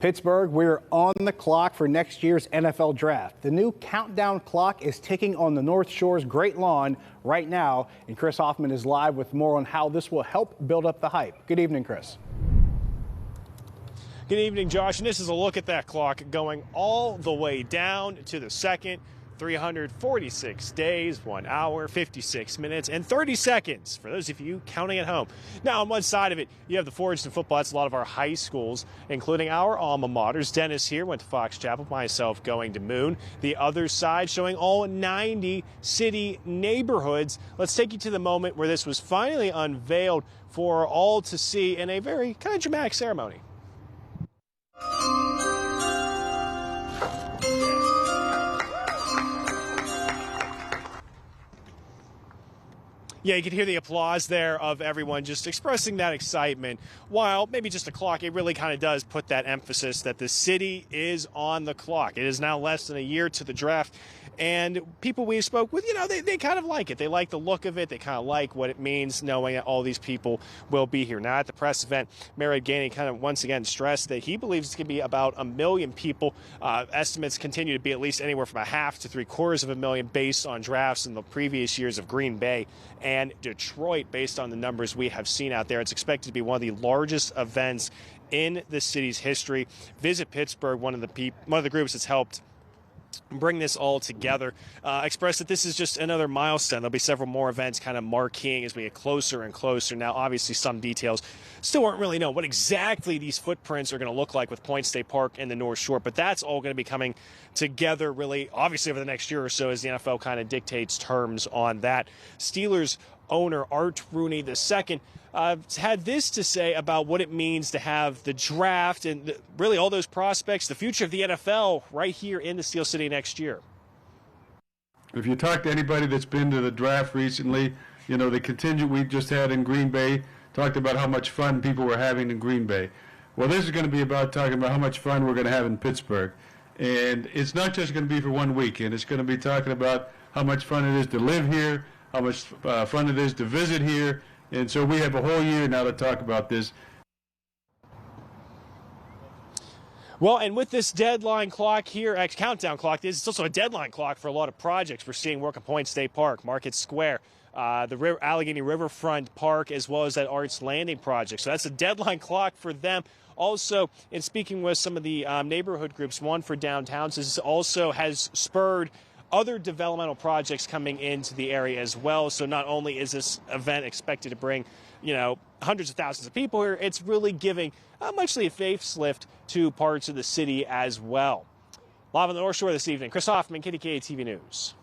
Pittsburgh, we're on the clock for next year's NFL draft. The new countdown clock is ticking on the North Shore's Great Lawn right now, and Chris Hoffman is live with more on how this will help build up the hype. Good evening, Chris. Good evening, Josh. And this is a look at that clock going all the way down to the second. 346 days, 1 hour, 56 minutes, and 30 seconds for those of you counting at home. Now, on one side of it, you have the Forest and football. That's a lot of our high schools, including our alma maters. Dennis here went to Fox Chapel, myself going to Moon. The other side showing all 90 city neighborhoods. Let's take you to the moment where this was finally unveiled for all to see in a very kind of dramatic ceremony. Yeah, you can hear the applause there of everyone just expressing that excitement. While maybe just a clock, it really kind of does put that emphasis that the city is on the clock. It is now less than a year to the draft. And people we spoke with, they kind of like it. They like the look of it. They kind of like what it means knowing that all these people will be here. Now, at the press event, Mayor Gainey kind of once again stressed that he believes it's going to be about 1 million people. Estimates continue to be at least anywhere from 1/2 to 3/4 of a million based on drafts in the previous years of Green Bay and Detroit. Based on the numbers we have seen out there, it's expected to be one of the largest events in the city's history. Visit Pittsburgh, one of the groups that's helped bring this all together, express that this is just another milestone. There'll be several more events kind of marqueing as we get closer and closer. Now, obviously, some details still aren't really known what exactly these footprints are going to look like with Point State Park and the North Shore, but that's all going to be coming together really, obviously, over the next year or so as the NFL kind of dictates terms on that. Steelers owner Art Rooney II had this to say about what it means to have the draft and really all those prospects, the future of the NFL right here in the Steel City next year. If you talk to anybody that's been to the draft recently, the contingent we just had in Green Bay talked about how much fun people were having in Green Bay. Well, this is going to be about talking about how much fun we're going to have in Pittsburgh. And it's not just going to be for 1 weekend. It's going to be talking about how much fun it is to live here, how much fun it is to visit here. And so we have a whole year now to talk about this. Well, and with this deadline clock here, countdown clock, it's also a deadline clock for a lot of projects. We're seeing work at Point State Park, Market Square, the Allegheny Riverfront Park, as well as that Arts Landing project. So that's a deadline clock for them. Also, in speaking with some of the neighborhood groups, one for downtown, this also has spurred other developmental projects coming into the area as well. So not only is this event expected to bring, hundreds of thousands of people here, it's really giving much of a facelift to parts of the city as well. Live on the North Shore this evening, Chris Hoffman, KDKA-TV News.